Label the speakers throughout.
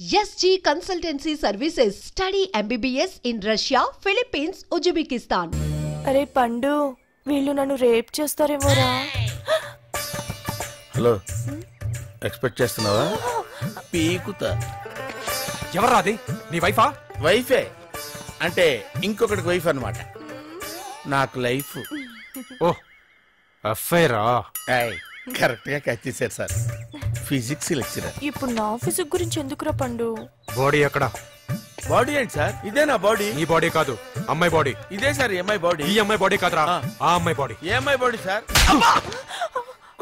Speaker 1: SG Consultancy Services. Study MBBS in Russia, Philippines, Uzbekistan.
Speaker 2: అరే పండు వీళ్ళు నన్ను రేప్ చేస్తారేమోరా.
Speaker 3: హలో ఎక్స్పెక్ట్ చేస్తున్నావా? పీకుతా.
Speaker 4: ఎవరా అది? నీ వైఫా?
Speaker 3: వైఫే అంటే ఇంకొకటికి వైఫ్ అన్నమాట. నాకు లైఫ్.
Speaker 4: ఓ అఫైరా?
Speaker 3: కరెక్ట్ గా క్యాచ్ చేశారు సార్. Physics lecturer.
Speaker 2: ఇప్పుడు నా ఫిజిక్స్ గురించి ఎందుకురా పండు?
Speaker 4: బాడీ ఎక్కడ?
Speaker 3: బాడీ ఏంటి సార్? ఇదే నా బాడీ.
Speaker 4: ఈ బాడీ కాదు, అమ్మాయి బాడీ.
Speaker 3: ఇదే సార్ అమ్మాయి బాడీ.
Speaker 4: ఈ అమ్మాయి బాడీ కాదురా, ఆ అమ్మాయి బాడీ.
Speaker 3: ఏ అమ్మాయి బాడీ సార్?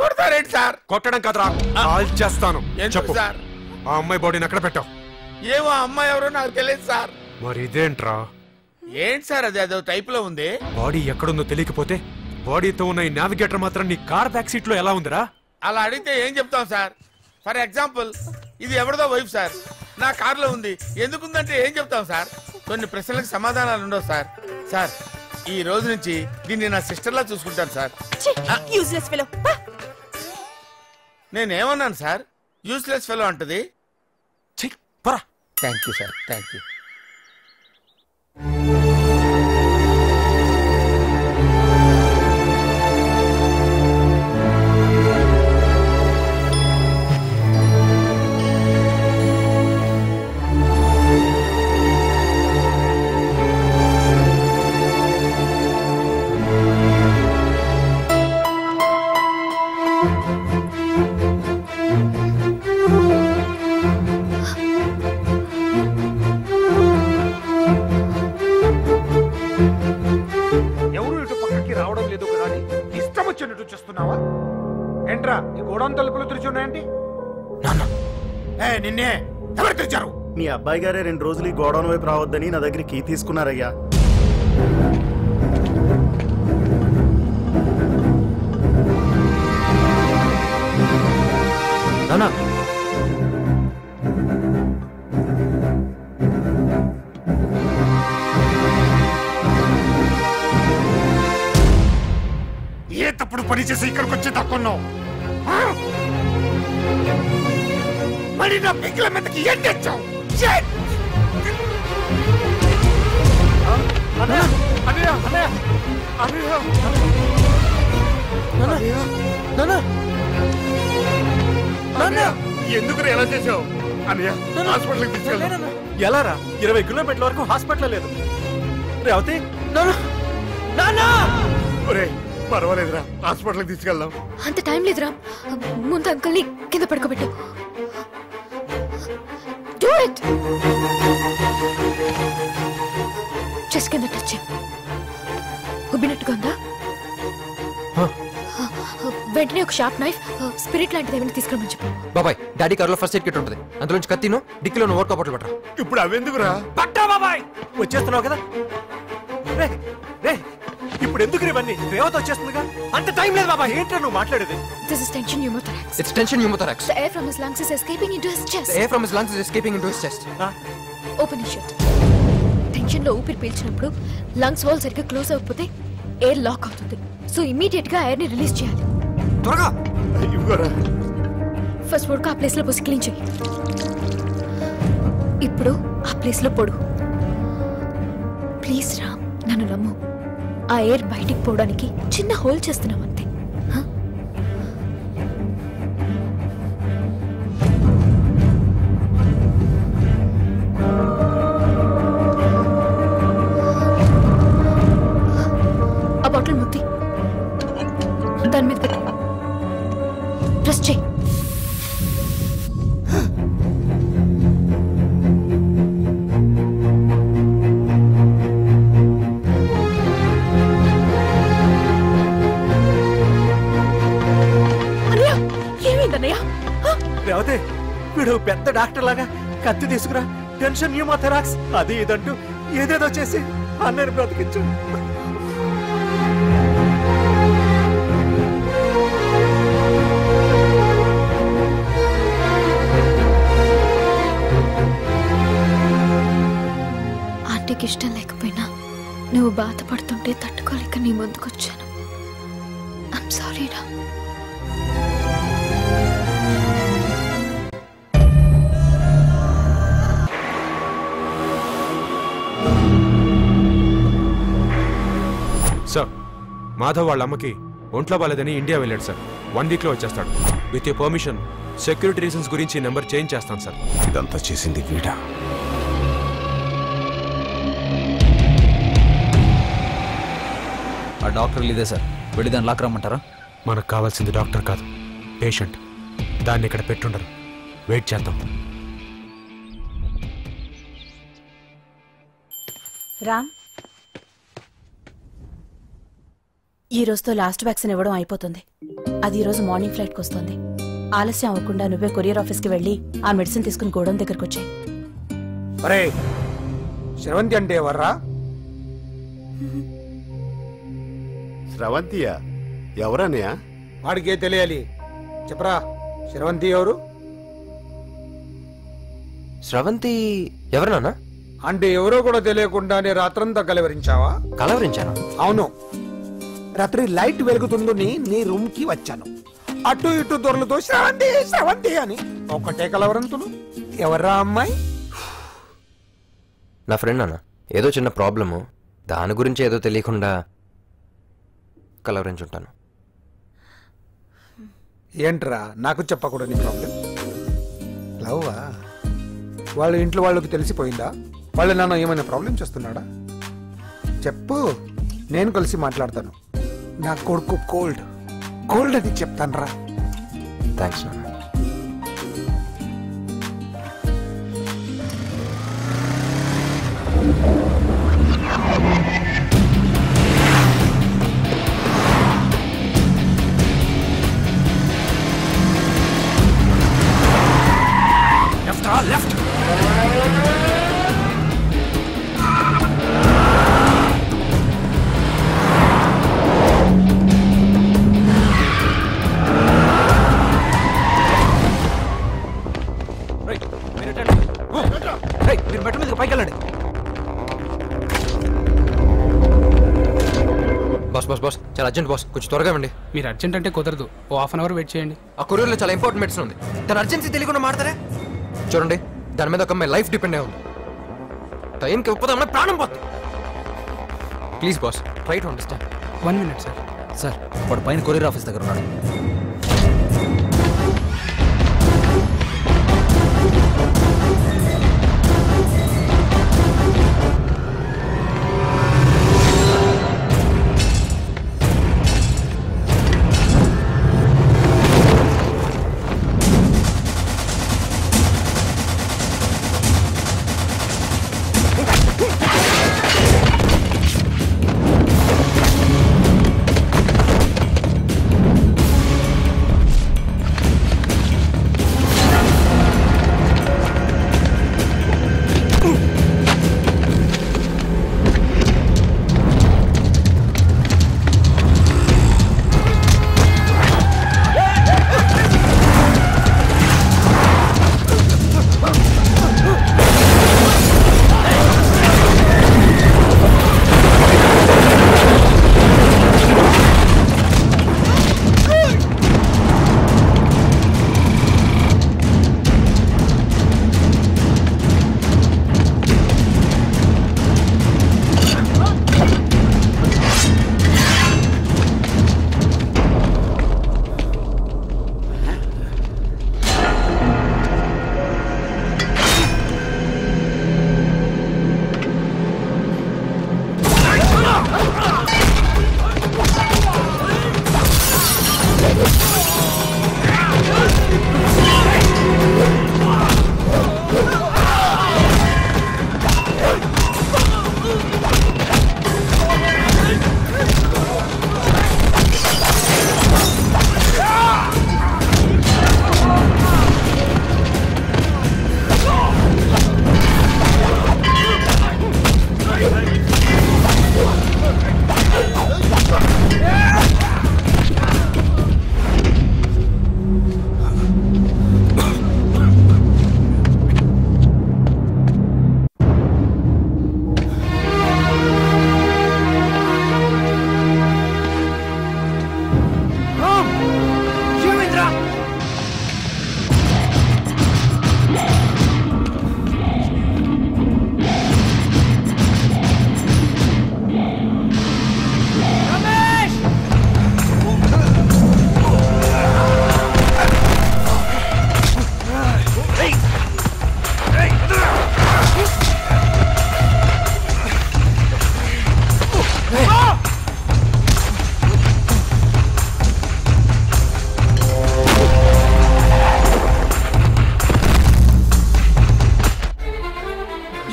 Speaker 3: కొడతారేంటి సార్?
Speaker 4: కొట్టడం కాదురా, కాల్ చేస్తాను. చెప్పు
Speaker 3: సార్,
Speaker 4: ఆ అమ్మాయి బాడీని ఎక్కడ పెట్టావు?
Speaker 3: ఏమో అమ్మాయి ఎవరో నాకు తెలియదు సార్.
Speaker 4: మరి ఇదేంట్రా?
Speaker 3: ఏంటి సార్ అది? అదో టైప్ లో ఉంది.
Speaker 4: బాడీ ఎక్కడుందో తెలియకపోతే బాడీతో ఉన్న ఈ నావిగేటర్ మాత్రం నీ కార్ బ్యాక్ సీట్ లో ఎలా ఉందిరా?
Speaker 3: అలా అడిగితే ఏం చెప్తాం సార్? ఫర్ ఎగ్జాంపుల్ ఇది ఎవరిదో వైఫ్ సార్, నా కార్లో ఉంది. ఎందుకుందంటే ఏం చెప్తాం సార్? కొన్ని ప్రశ్నలకు సమాధానాలు ఉండవు సార్. సార్ ఈ రోజు నుంచి దీన్ని నా సిస్టర్లా చూసుకుంటాను సార్.
Speaker 2: Useless fellow.
Speaker 3: నేనేమన్నాను సార్? యూస్లెస్ ఫెలో అంటది. Thank you sir, thank you.
Speaker 5: చూస్తున్నావా ఏంట్రా? ఈ గోడౌన్ తలుపులు తెరిచున్నాయండి. నిన్నే ఎవరు తెరిచారు?
Speaker 6: మీ అబ్బాయి గారే 2 రోజులు ఈ గోడౌన్ వైపు రావద్దని నా దగ్గర కీ తీసుకున్నారయ్యా.
Speaker 4: నానా
Speaker 5: ఏ తప్పుడు పని చేసి ఇక్కడికి వచ్చి తక్కున్నావు? మరి నా పిక్కల మీదకి ఏం తెచ్చావు? ఎందుకు ఎలా చేసావు? హాస్పిటల్కి తీసుకెళ్ళాను.
Speaker 6: ఎలా రా? 20 కిలోమీటర్ల వరకు హాస్పిటల్ లేదు. రేవతి
Speaker 5: పర్వాలేదురా, హాస్పిటల్కి తీసుకెళ్దాం.
Speaker 7: అంత టైం లేదురా, ముందు అంకుల్ని కింద పడుకోబెట్టు. Do it. చెస్ట్ కింద టచ్. ఉబ్బినట్టుగా ఉందా? వెంటనే ఒక షార్ప్ నైఫ్, స్పిరిట్ లాంటిది ఏమైనా తీసుకురమని చెప్పు.
Speaker 8: బాబాయ్, డాడీ కార్లో ఫస్ట్ ఎయిడ్ కిట్ ఉంటుంది, అందులోంచి కత్తిను డిక్కీలో ఓట్ కప్పట్లు పెట్టరా.
Speaker 5: ఇప్పుడు అవెందుకురా?
Speaker 6: పట్టా బాబాయ్, వచ్చేస్తున్నావు కదా. ఇప్పుడు ఎందుకు ఇవన్నీ? రేవతి వచ్చేస్తుందిగా. అంత టైం లేదు బాబాయ్. ఏంట్రా నువ్వు మాట్లాడేది?
Speaker 7: This is tension pneumothorax.
Speaker 8: It's tension pneumothorax.
Speaker 7: The air from his lungs is escaping into his chest.
Speaker 8: The air from his lungs is escaping into his chest.
Speaker 7: Open his shirt. Tension లో ఊపిరి పీల్చినప్పుడు lungs wall సరిగ్గా close అవ్వకపోతే air lock అవుతుంది. So immediate గా air ని release చేయాలి.
Speaker 8: త్వరగా.
Speaker 7: First vodka ఆ ప్లేస్ లో పోసి క్లీన్ చేయి. ఇప్పుడు ఆ ప్లేస్ లో పొడు. ప్లీజ్ రామ్, నన్ను నమ్ము. ఆ ఎయిర్ బయటికి పోవడానికి చిన్న హోల్ చేస్తున్నాం అంతే. ఆ బాటిల్ ముత్తి దాని మీద పెట్టు. ప్రెస్ చేయి.
Speaker 6: రేవతి, వీడు పెద్ద డాక్టర్ లాగా కత్తి తీసుకురా, టెన్షన్ న్యూమోథెరాక్స్ అది ఇదంటూ ఏదేదో చేసి అన్నయ్యని బ్రతికించు.
Speaker 7: ఆంటీకి ఇష్టం లేకపోయినా నువ్వు బాధపడుతుంటే తట్టుకోలేక నీ ముందుకొచ్చాను. ఐమ్ సారీ రా.
Speaker 4: మాధవ్ వాళ్ళ అమ్మకి ఒంట్లో బాలేదని ఇండియా వెళ్ళాడు సార్. 1 వీక్లో వచ్చేస్తాడు. With you permission security reasons గురించి నెంబర్ చేంజ్ చేస్తాను సార్.
Speaker 5: ఇదంతా చేసింది వీడా?
Speaker 9: ఆ డాక్టర్ ఇదే సార్, వెళ్ళి దాన్ని లాక్ రమ్మంటారా?
Speaker 4: మనకు కావాల్సింది డాక్టర్ కాదు, పేషెంట్. దాన్ని ఇక్కడ పెట్టుండరు. వెయిట్ చేద్దాం.
Speaker 10: రామ్, ఈ రోజుతో లాస్ట్ వ్యాక్సిన్ ఇవ్వడం అయిపోతుంది. అది ఈ రోజు మార్నింగ్ ఫ్లైట్కి వస్తుంది. ఆలస్యం అవ్వకుండా నువ్వే కొరియర్ ఆఫీస్కి వెళ్ళి ఆ మెడిసిన్ తీసుకుని గోడౌన్ దగ్గరకు వచ్చాయి.
Speaker 6: అరే శ్రవంతి అంటే ఎవర్రా?
Speaker 5: స్రవంతియా? ఎవరన్నయ్యా?
Speaker 6: వాడికే తెలియాలి. చెప్పరా, శ్రవంతి ఎవరు?
Speaker 8: స్రవంతి ఎవరు నాన్న?
Speaker 6: అంటే ఎవరో కూడా తెలియకుండానే రాత్రంతా కలవరించావా?
Speaker 8: కలవరించాను.
Speaker 6: అవును, రాత్రి లైట్ వెలుగుతుందని నీ రూమ్ కి వచ్చాను. అటు ఇటు దొరలతో శ్రవంతి శ్రవంతి అని ఒకటే కలవరంతులు. ఎవర్రా అమ్మాయి?
Speaker 8: నా ఫ్రెండ్ నాన్న. ఏదో చిన్న ప్రాబ్లము, దాని గురించి ఏదో తెలియకుండా కలవరించుంటాను.
Speaker 6: ఏంట్రా నాకు చెప్పకూడని ప్రాబ్లం? లవ్వా? వాళ్ళ ఇంట్లో వాళ్ళకి తెలిసిపోయిందా? వాళ్ళ నాన్న ఏమైనా ప్రాబ్లం చేస్తున్నాడా? చెప్పు, నేను కలిసి మాట్లాడతాను. నా కొడుకు కోల్డ్ అని చెప్తాను రా.
Speaker 8: థ్యాంక్స్ నాన్న.
Speaker 9: లెఫ్ట్.
Speaker 8: మీరు బెట్ట మీద పైకి వెళ్ళండి. బాస్ చాలా అర్జెంట్ బాస్, కొంచెం త్వరగా ఇవ్వండి.
Speaker 11: మీరు అర్జెంట్ అంటే కుదరదు, ఓ హాఫ్ అన్ అవర్ వెయిట్ చేయండి.
Speaker 8: ఆ కొరియర్లో చాలా ఇంపార్టెంట్ మెడిసిన్ ఉంది. తన అర్జెన్సీ తెలియకుండా మాడతారే. చూడండి, దాని మీద ఒక అమ్మాయి లైఫ్ డిపెండ్ అయి ఉంది. టైంకి ఇవ్వకపోతే అమ్మాయి ప్రాణం పోతుంది. Please boss, try to understand.
Speaker 11: 1 minute sir.
Speaker 9: Sir, వాడు పైన కొరియర్ ఆఫీస్ దగ్గర ఉన్నాడు.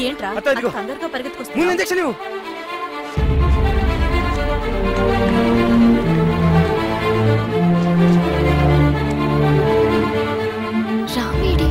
Speaker 10: ఏంట్రా
Speaker 5: అత్త, ఇదిగో.
Speaker 10: కంగారుగా
Speaker 5: ముందు
Speaker 10: పరిగెత్తుకొస్తా
Speaker 5: ఇంజక్షన్ ఇవ్వు.
Speaker 7: రామేడి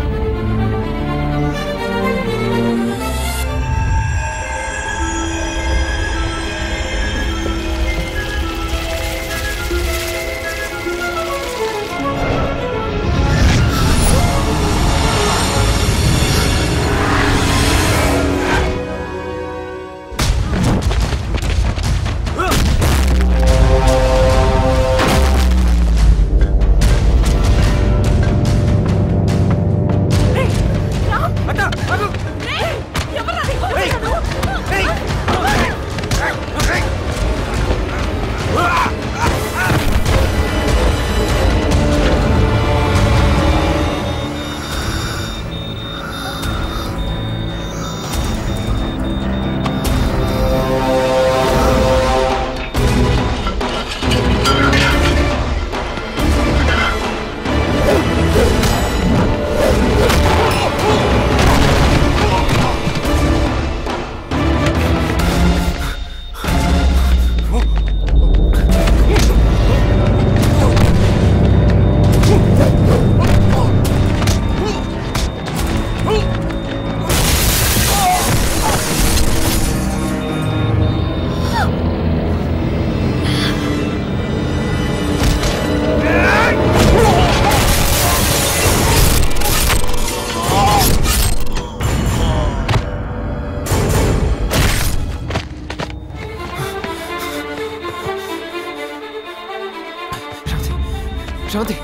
Speaker 8: శ్రవంతి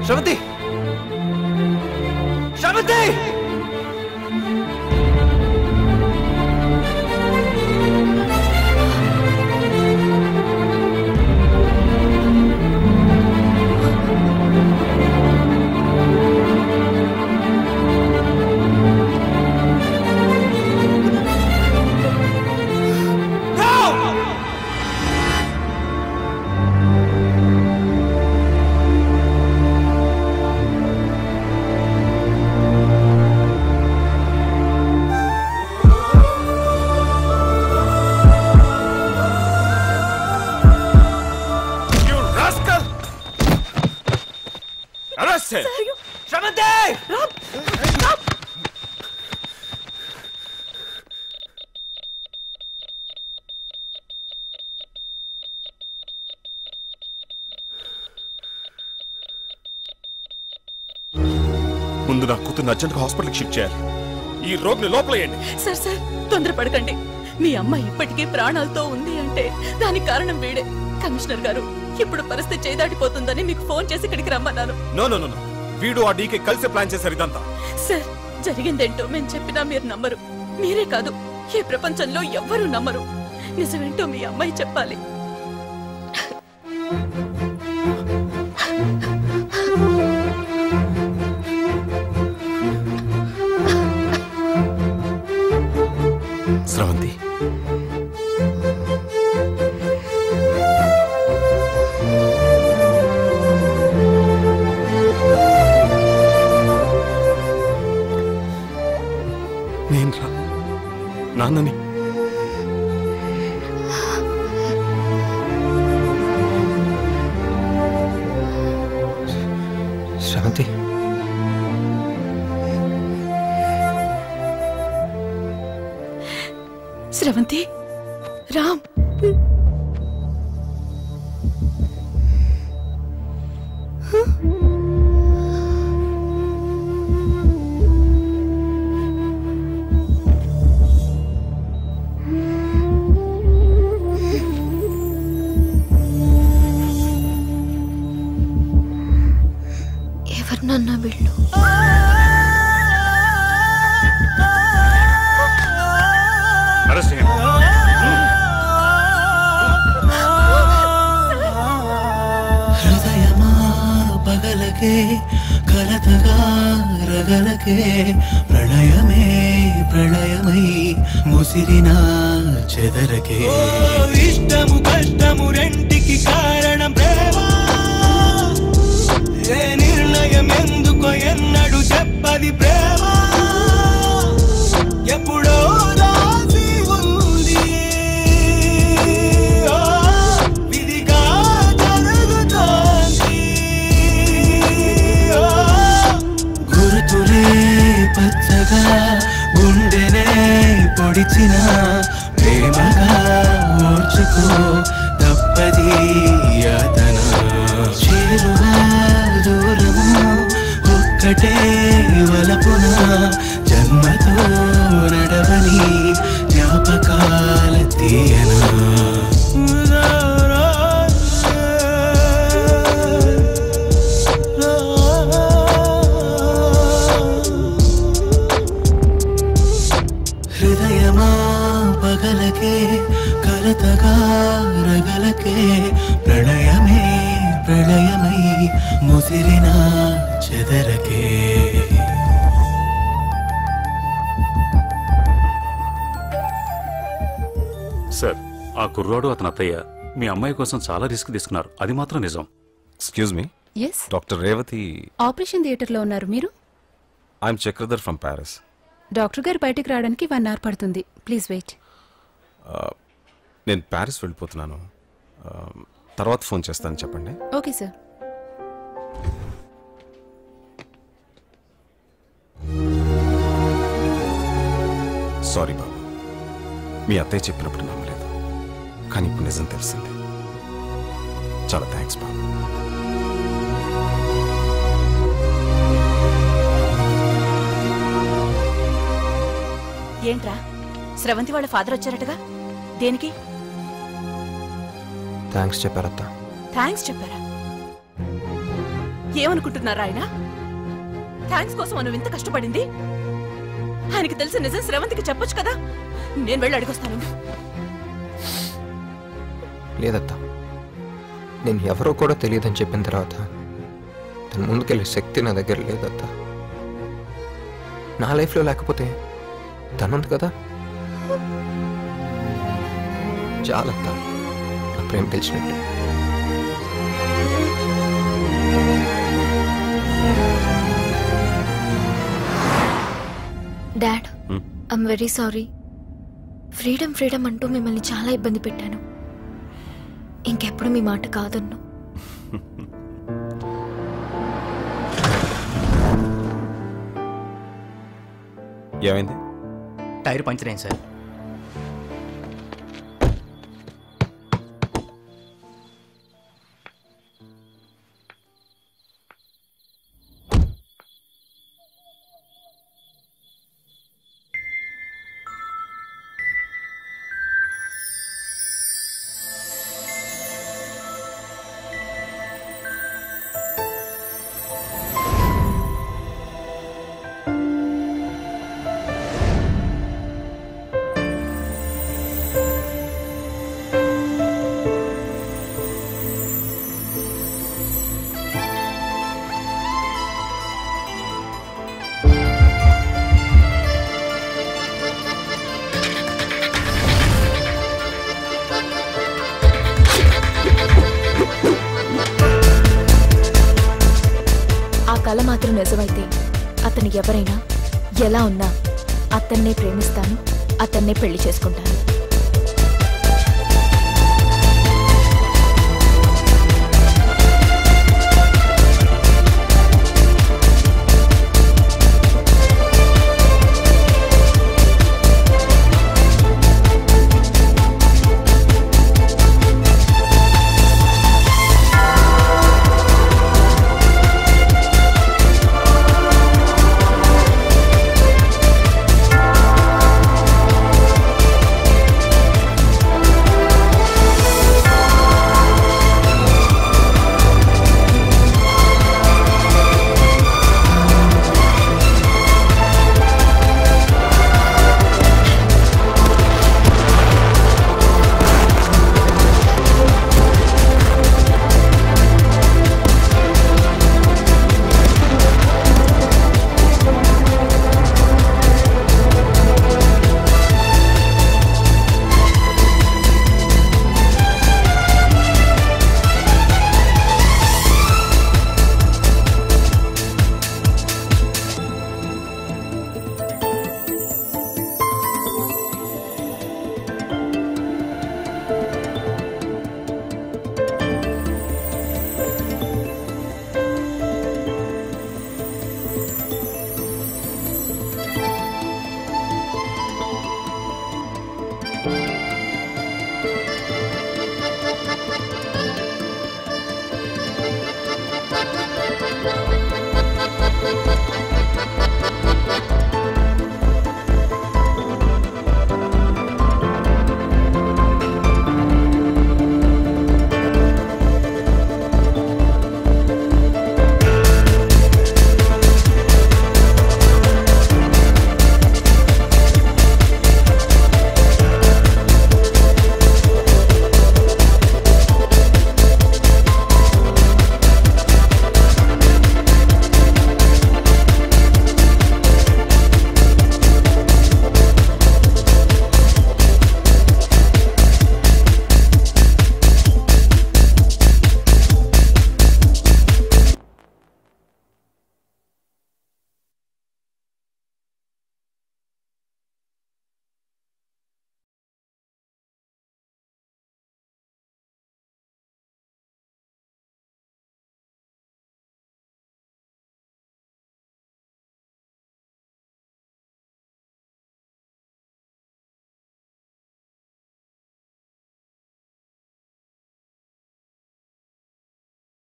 Speaker 8: శ్రవంతి శ్రవంతి
Speaker 12: ముందు నా కూతురు అర్జెంట్ హాస్పిటల్కి షిఫ్ట్ చేయాలి. ఈ రోగిని లోపలేయండి.
Speaker 10: సార్ సార్ తొందరపడకండి. మీ అమ్మ ఇప్పటికే ప్రాణాలతో ఉంది అంటే దానికి కారణం వీడే. కమిషనర్ గారు ఇప్పుడు పరిస్థితి చేదాటిపోతుందని మీకు ఫోన్ చేసి ఇక్కడికి రమ్మన్నాను.
Speaker 12: నో నో నో, వీడు ఆ డీకే కలిసి ప్లాన్ చేశారు ఇదంతా.
Speaker 10: సార్ జరిగిందేంటో మేము చెప్పినా మీరు నమ్మరు. మీరే కాదు ఈ ప్రపంచంలో ఎవ్వరూ నమ్మరు. నిజమేంటో మీ అమ్మాయి చెప్పాలి.
Speaker 12: స్రవంతి, నేను రా నాన్నని.
Speaker 8: శ్రవంతి
Speaker 10: స్రవంతి రామ్
Speaker 7: ఎవరినన్నా వీళ్ళు?
Speaker 12: అరెస్ట్ చేయండి.
Speaker 13: హృదయమా పగలకే కలతగా రగలకే ప్రణయమే ప్రళయమై ముసిరిన చెదరకే. ఇష్టము కష్టము రెంటికి కారణం ప్రేమ. ఏ నిర్ణయం ఎందుకో ఎన్నడు చెప్పది ప్రేమ. పిలిచిన ప్రేమగా ఓర్చుకో తప్పది యాతన చేరువా దూరము ఒక్కటే వలపున జన్మతో నడవని జ్ఞాపకాల తీయనా హృదయమా పగలకే కలతగా రగలకే ప్రళయమే ప్రళయమై ముసిరిన చెదరకే
Speaker 14: సార్ ఆ కుర్రాడు అతని అత్తయ్య మీ అమ్మాయి కోసం చాలా రిస్క్ తీసుకున్నారు, అది మాత్రం నిజం.
Speaker 15: Excuse me,
Speaker 16: yes
Speaker 15: doctor Revathi.
Speaker 16: Operation థియేటర్లో ఉన్నారు మీరు?
Speaker 15: I'm Chakradhar from Paris.
Speaker 16: Doctor గారు బయటికి రావడానికి 1 hour పడుతుంది, ప్లీజ్ వెయిట్.
Speaker 15: నేను ప్యారిస్ వెళ్ళిపోతున్నాను, తర్వాత ఫోన్ చేస్తాను, చెప్పండి.
Speaker 16: Okay sir.
Speaker 15: సారీ బాబు, మీ అత్తయ్య చెప్పినప్పుడు నమ్మలేదు, కానీ ఇప్పుడు నిజం తెలిసింది. చాలా థ్యాంక్స్ బాబు.
Speaker 10: ఏంట్రా, స్రవంతి వాళ్ళ ఫాదర్ వచ్చారటగా? దేనికి?
Speaker 8: థ్యాంక్స్ చెప్పారత్త.
Speaker 10: థ్యాంక్స్ చెప్పారా? ఏమనుకుంటున్నారా ఆయన? థ్యాంక్స్ కోసం మనం ఇంత కష్టపడింది ఆయనకి తెలిసిన నిజం స్రవంతికి చెప్పొచ్చు కదా. నేను వెళ్ళి అడిగొస్తాను.
Speaker 8: లేదత్తా, నేను ఎవరో కూడా తెలియదని చెప్పిన తర్వాత తన ముందుకెళ్ళే శక్తి నా దగ్గర లేదత్తా. నా లైఫ్లో లేకపోతే తనుంది కదా, చాలత్తా నా ప్రేమ తెలిసినట్టు.
Speaker 7: Dad, I'm very sorry. Freedom freedom అంటూ మిమ్మల్ని చాలా ఇబ్బంది పెట్టాను. ఇంకెప్పుడు మీ మాట కాదన్ను.
Speaker 15: ఏమైంది?
Speaker 9: టైర్ పంచర్ అయింది సార్.
Speaker 7: కల మాత్రం నిజమైతే అతను ఎవరైనా ఎలా ఉన్నా అతన్నే ప్రేమిస్తాను, అతన్నే పెళ్లి చేసుకుంటాను.